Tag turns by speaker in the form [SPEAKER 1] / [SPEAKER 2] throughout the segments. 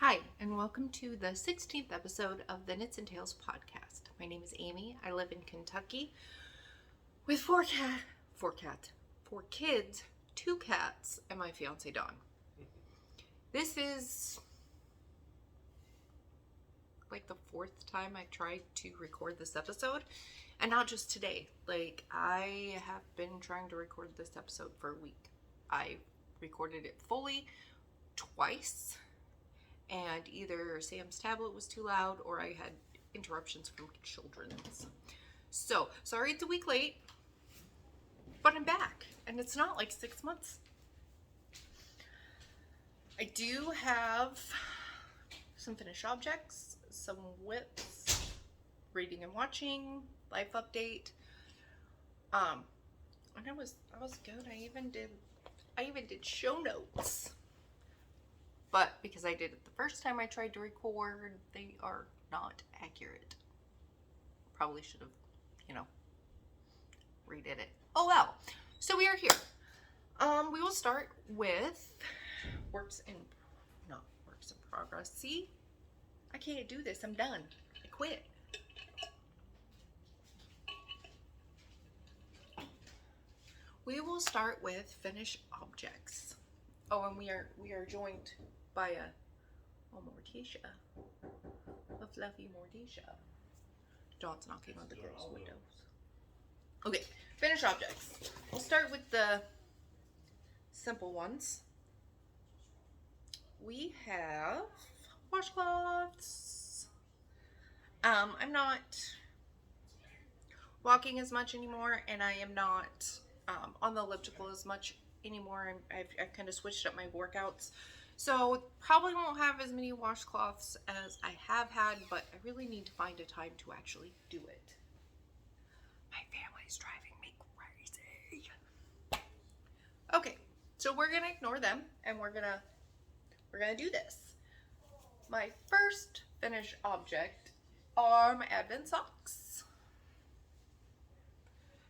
[SPEAKER 1] Hi, and welcome to the 16th episode of the Knits and Tales podcast. My name is Amy. I live in Kentucky with four kids, two cats, and my fiance Dawn. This is like the fourth time I tried to record this episode, and not just today. I have been trying to record this episode for a week. I recorded it fully twice. And either Sam's tablet was too loud or I had interruptions from children's. So, sorry it's a week late, but I'm back. And it's not like 6 months. I do have some finished objects, some whips, reading and watching, life update. And I was good. I even did show notes. But because I did it the first time I tried to record, they are not accurate. Probably should have, redid it. Oh well. So we are here. We will start with works in progress. See? I can't do this. I'm done. I quit. We will start with finished objects. Oh, and we are joined by a Morticia, a fluffy Morticia. Dawn's knocking on the girls' windows. Okay, finished objects. We'll start with the simple ones. We have washcloths. I'm not walking as much anymore, and I am not on the elliptical as much anymore. I've kind of switched up my workouts. So probably won't have as many washcloths as I have had, but I really need to find a time to actually do it. My family's driving me crazy. Okay, so we're gonna ignore them and we're gonna do this. My first finished object are my Advent socks.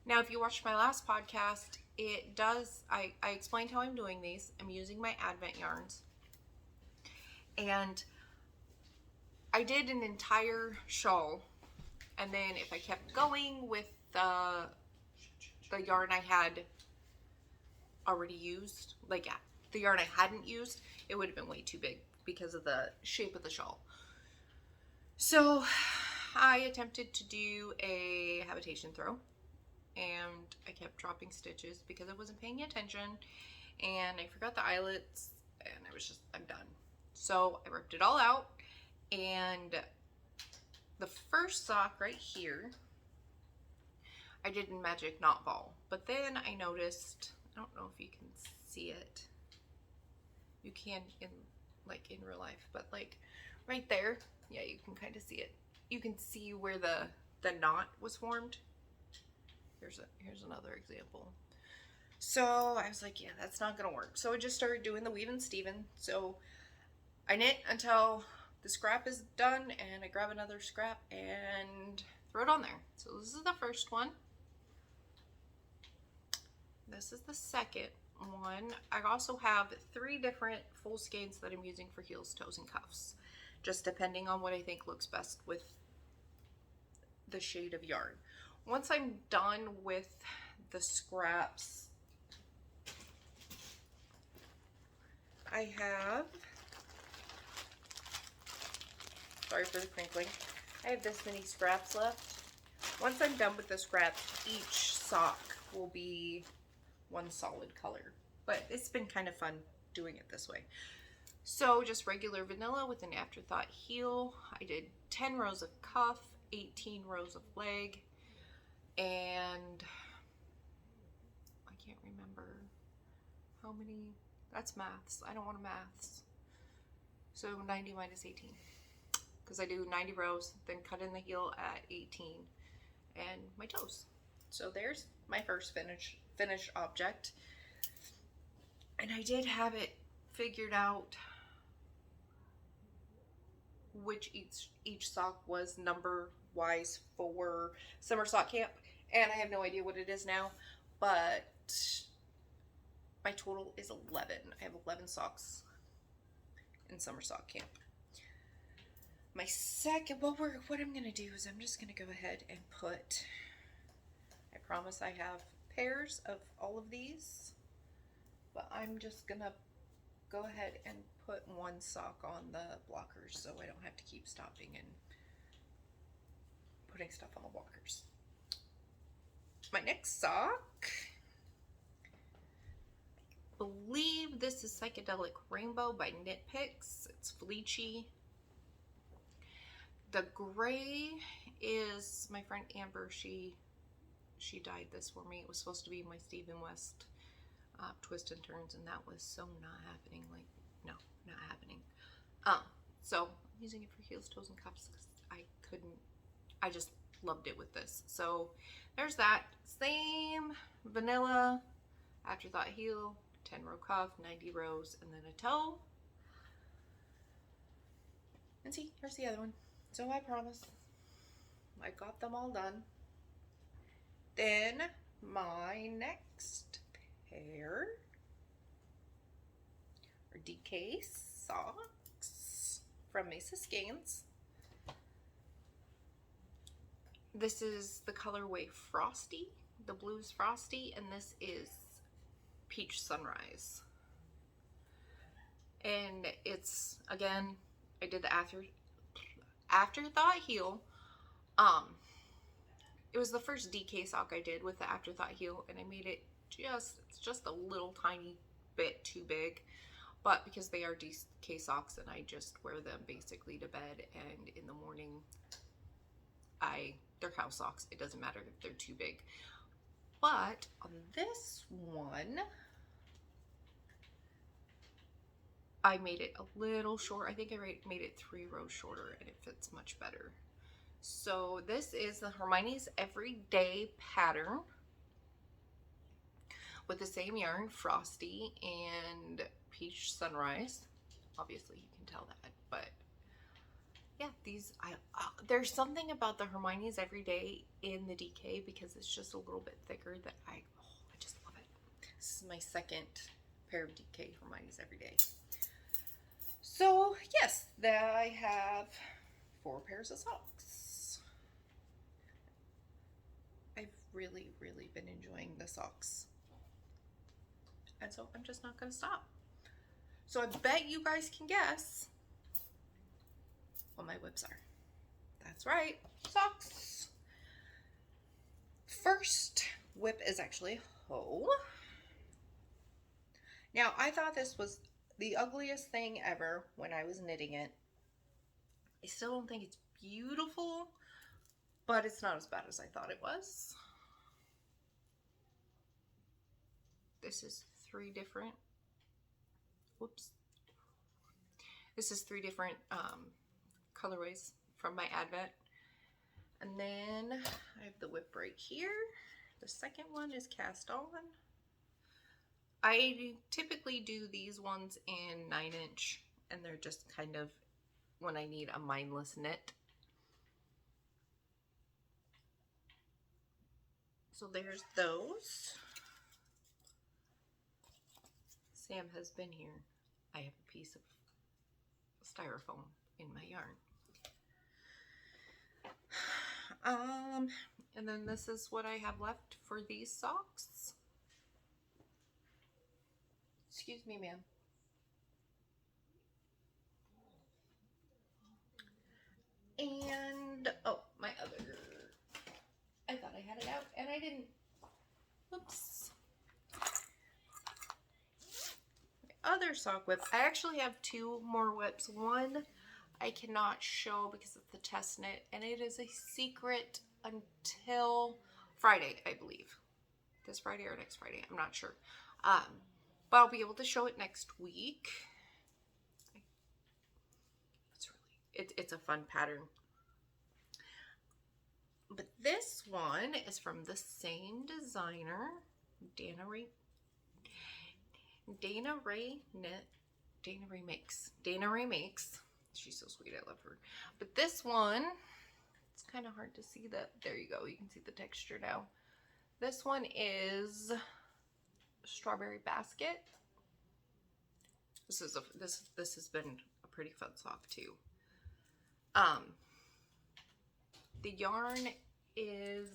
[SPEAKER 1] Now, if you watched my last podcast, I explained how I'm doing these. I'm using my Advent yarns. And I did an entire shawl. And then if I kept going with the yarn I had already used, the yarn I hadn't used, it would have been way too big because of the shape of the shawl. So I attempted to do a habitation throw. And I kept dropping stitches because I wasn't paying attention, and I forgot the eyelets, and I'm done. So I ripped it all out, and the first sock right here, I did in magic knot ball, but then I noticed, I don't know if you can see it. You can in real life, but right there, yeah, you can kind of see it. You can see where the knot was formed. Here's another example. So I was like, yeah, that's not gonna work. So I just started doing the weave and Steven. So I knit until the scrap is done, and I grab another scrap and throw it on there. So this is the first one. This is the second one. I also have 3 different full skeins that I'm using for heels, toes, and cuffs, just depending on what I think looks best with the shade of yarn. Once I'm done with the scraps, I have, sorry for the crinkling, I have this many scraps left. Once I'm done with the scraps, each sock will be one solid color. But it's been kind of fun doing it this way. So just regular vanilla with an afterthought heel. I did 10 rows of cuff, 18 rows of leg, and I can't remember how many. That's maths. I don't want to maths. So 90 minus 18, because I do 90 rows, then cut in the heel at 18 and my toes. So there's my first finished object. And I did have it figured out which each sock was number wise for summer sock camp, and I have no idea what it is now, but my total is 11. I have 11 socks in summer sock camp. My second, what I'm gonna do is I'm just gonna go ahead and put, I promise I have pairs of all of these, but I'm just gonna go ahead and put one sock on the blockers so I don't have to keep stopping and putting stuff on the blockers. My next sock, I believe this is Psychedelic Rainbow by Knit Picks. It's fleechy. The gray is my friend Amber. She dyed this for me. It was supposed to be my Stephen West twist and turns, and that was so not happening. Like, no, not happening. So I'm using it for heels, toes, and cuffs because I just loved it with this. So there's that. Same vanilla afterthought heel, 10 row cuff, 90 rows, and then a toe. And see, here's the other one. So I promise I got them all done. Then my next pair are DK socks from Mesa Skeins. This is the colorway Frosty. The blue is Frosty, and this is Peach Sunrise. And it's, again, I did the afterthought heel. It was the first DK sock I did with the afterthought heel, and I made it it's just a little tiny bit too big, but because they are DK socks and I just wear them basically to bed, and in the morning they're house socks. It doesn't matter if they're too big. But on this one, I made it a little short. I think I made it 3 rows shorter, and it fits much better. So this is the Hermione's Everyday pattern with the same yarn, Frosty and Peach Sunrise. Obviously you can tell that, but yeah, these, there's something about the Hermione's Everyday in the DK because it's just a little bit thicker that I just love it. This is my second pair of DK Hermione's Everyday. So yes, I have 4 pairs of socks. I've really, really been enjoying the socks. And so I'm just not gonna stop. So I bet you guys can guess what my whips are. That's right, socks. First whip is actually a hoe. Now, I thought this was the ugliest thing ever when I was knitting it. I still don't think it's beautiful, but it's not as bad as I thought it was. This is 3 different, This is 3 different colorways from my Advent. And then I have the whip right here. The second one is cast on. I typically do these ones in 9-inch, and they're just kind of when I need a mindless knit. So there's those. Sam has been here. I have a piece of styrofoam in my yarn. And then this is what I have left for these socks. Excuse me, ma'am. And, oh, my other, I thought I had it out and I didn't. Whoops. My other sock whip, I actually have 2 more whips. One I cannot show because it's the test knit, and it is a secret until Friday, I believe. This Friday or next Friday, I'm not sure. But I'll be able to show it next week. It's a fun pattern. But this one is from the same designer, Dana Rae Makes. She's so sweet, I love her. But this one, it's kind of hard to see that. There you go, you can see the texture now. This one is Strawberry Basket. This has been a pretty fun sock too. The yarn is,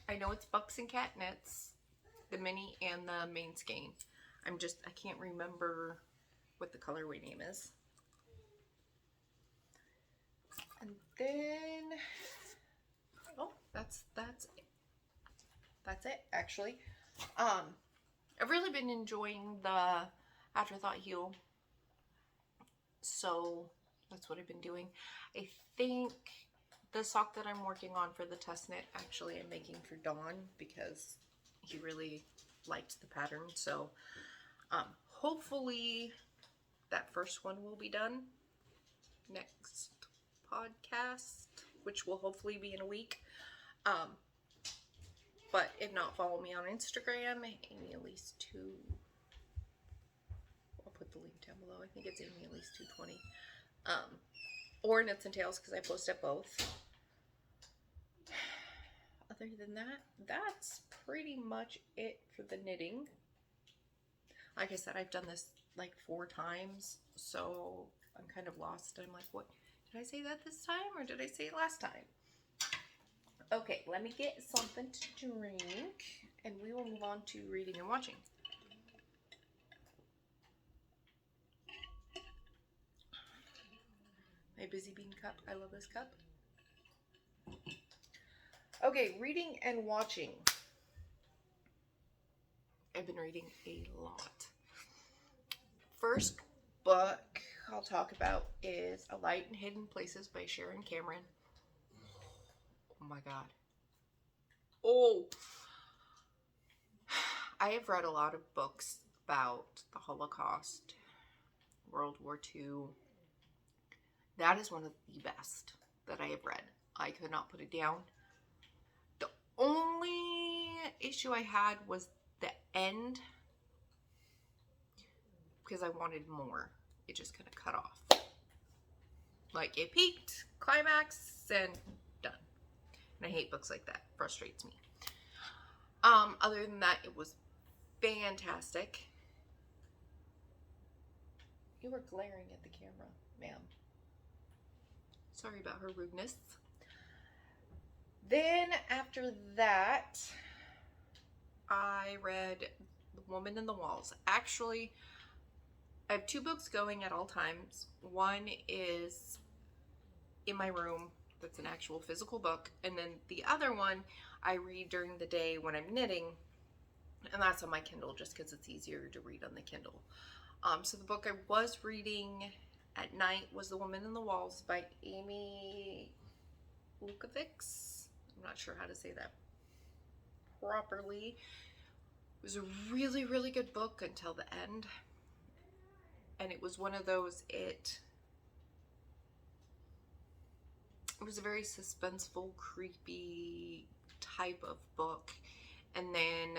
[SPEAKER 1] I know it's Bucks and Cat Knits, the mini and the main skein. I can't remember what the colorway name is. And then, oh, that's it actually. I've really been enjoying the Afterthought Heel, so that's what I've been doing. I think the sock that I'm working on for the test knit, actually I'm making for Dawn because he really liked the pattern. So hopefully that first one will be done next podcast, which will hopefully be in a week. But if not, follow me on Instagram, Amy Elise 2. I'll put the link down below. I think it's Amy Elise 220. Or Knits and Tails, because I post at both. Other than that, that's pretty much it for the knitting. Like I said, I've done this like 4 times, so I'm kind of lost. I'm like, what? Did I say that this time, or did I say it last time? Okay, let me get something to drink, and we will move on to reading and watching. My Busy Bean cup. I love this cup. Okay, reading and watching. I've been reading a lot. First book I'll talk about is A Light in Hidden Places by Sharon Cameron. Oh my god. Oh! I have read a lot of books about the Holocaust, World War II. That is one of the best that I have read. I could not put it down. The only issue I had was the end, because I wanted more. It just kind of cut off. Like, it peaked, climax, and done. And I hate books like that. It frustrates me. Other than that, it was fantastic. You were glaring at the camera, ma'am. Sorry about her rudeness. Then after that, I read The Woman in the Walls. Actually, I have 2 books going at all times. One is in my room, that's an actual physical book, and then the other one I read during the day when I'm knitting, and that's on my Kindle just because it's easier to read on the Kindle. So the book I was reading at night was The Woman in the Walls by Amy Lukovics. I'm not sure how to say that properly. It was a really, really good book until the end. And it was one of those, it was a very suspenseful, creepy type of book. And then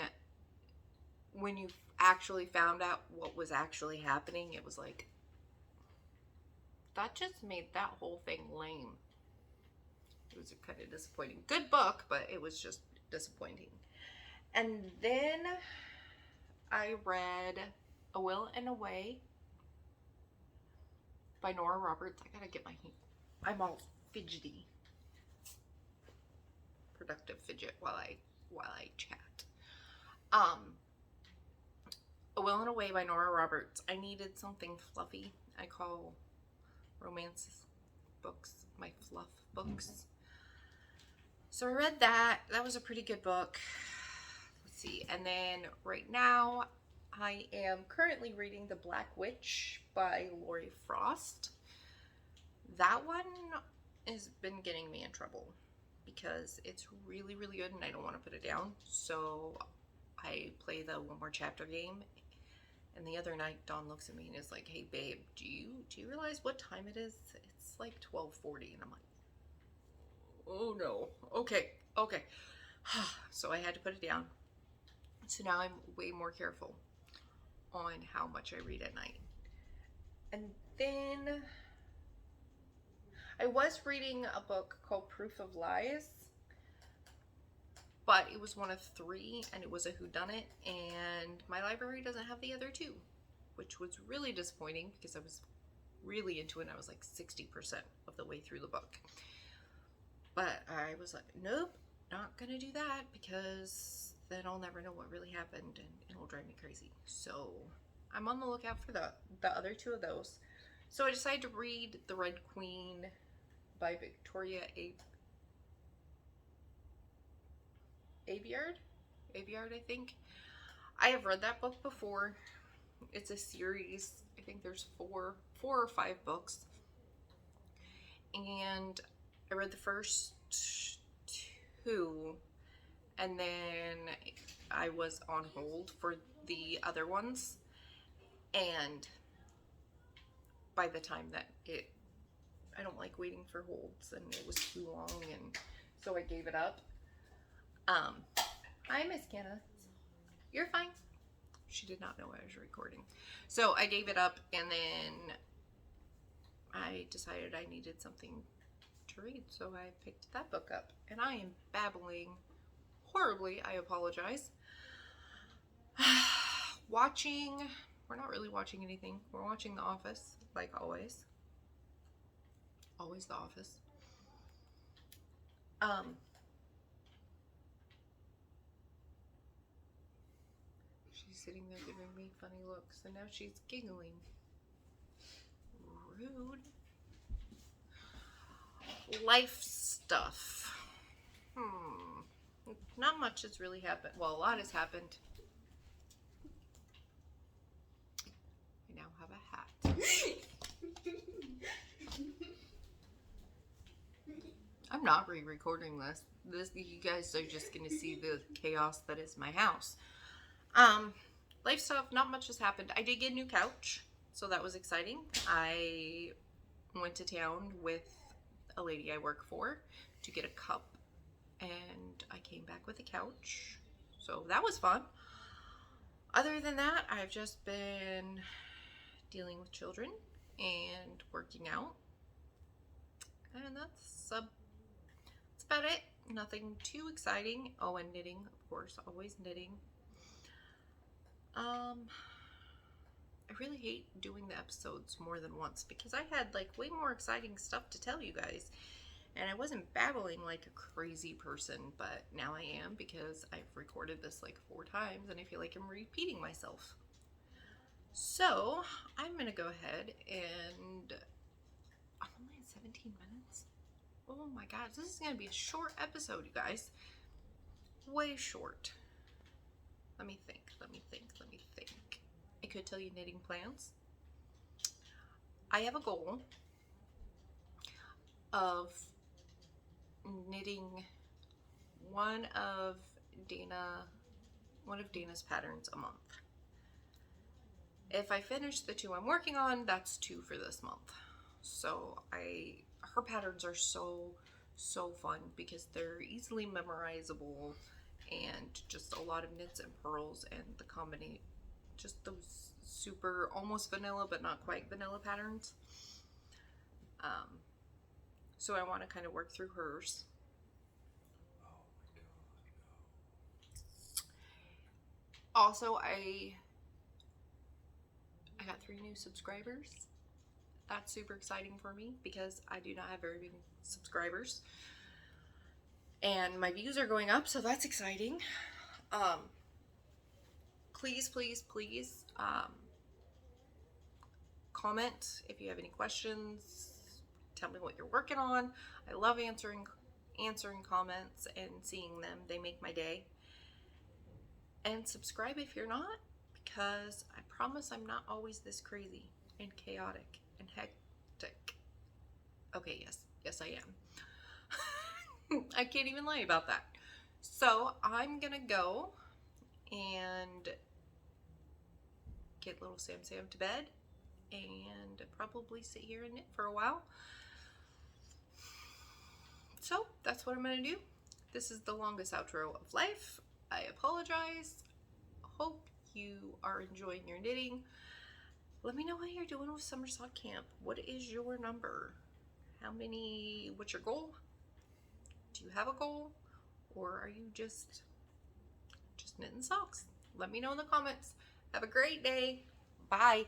[SPEAKER 1] when you actually found out what was actually happening, it was like, that just made that whole thing lame. It was kind of disappointing. Good book, but it was just disappointing. And then I read A Will and a Way by Nora Roberts. I gotta get I'm all fidgety. Productive fidget while I chat. A Will and a Way by Nora Roberts. I needed something fluffy. I call romance books my fluff books. So I read that. That was a pretty good book. Let's see. And then right now I am currently reading The Black Witch by Lori Frost. That one has been getting me in trouble because it's really, really good and I don't want to put it down. So I play the one more chapter game. And the other night, Dawn looks at me and is like, "Hey, babe, do you realize what time it is? It's like 12:40." And I'm like, "Oh no, okay." So I had to put it down. So now I'm way more careful on how much I read at night. And then I was reading a book called Proof of Lies, but it was one of 3 and it was a whodunit, and my library doesn't have the other 2. which was really disappointing because I was really into it. I was like 60% of the way through the book. But I was like, nope, not gonna do that because then I'll never know what really happened and it'll drive me crazy. So I'm on the lookout for the other two of those. So I decided to read The Red Queen by Victoria Aveyard, I think. I have read that book before. It's a series. I think there's four or five books. And I read the first two, and then I was on hold for the other ones. And by the time that I don't like waiting for holds, and it was too long, and so I gave it up. Hi, Miss Kenna. You're fine. She did not know I was recording. So I gave it up, and then I decided I needed something to read, so I picked that book up. And I am babbling horribly. I apologize. We're not really watching anything. We're watching The Office, like always. Always The Office. She's sitting there giving me funny looks, and now she's giggling. Rude. Life stuff. Not much has really happened. Well, a lot has happened. I now have a hat. I'm not re-recording this. You guys are just gonna see the chaos that is my house. Life stuff, not much has happened. I did get a new couch, so that was exciting. I went to town with a lady I work for to get a cup, and I came back with a couch, so that was fun. Other than that, I've just been dealing with children and working out, and that's about it. Nothing too exciting. Oh, and knitting, of course, always knitting. I really hate doing the episodes more than once because I had like way more exciting stuff to tell you guys, and I wasn't babbling like a crazy person, but now I am because I've recorded this like 4 times and I feel like I'm repeating myself. So I'm gonna go ahead and I'm only at 17 minutes. Oh my god, this is gonna be a short episode, you guys. Way short. Let me think. I could tell you knitting plans. I have a goal of knitting one of Dana's patterns a month. If I finish the 2 I'm working on, that's 2 for this month. So her patterns are so fun because they're easily memorizable and just a lot of knits and purls, and the combination, just those super almost vanilla but not quite vanilla patterns. So I want to kind of work through hers. Oh my god, no. Also, I got 3 new subscribers. That's super exciting for me because I do not have very many subscribers, and my views are going up, so that's exciting. Please comment if you have any questions. Tell me what you're working on. I love answering comments and seeing them. They make my day. And subscribe if you're not, because I promise I'm not always this crazy and chaotic and hectic. Okay, yes I am. I can't even lie about that. So I'm gonna go and get little Sam to bed and probably sit here and knit for a while. So that's what I'm gonna do. This is the longest outro of life. I apologize. Hope you are enjoying your knitting. Let me know how you're doing with summer sock camp. What is your number? What's your goal? Do you have a goal? Or are you just knitting socks? Let me know in the comments. Have a great day. Bye.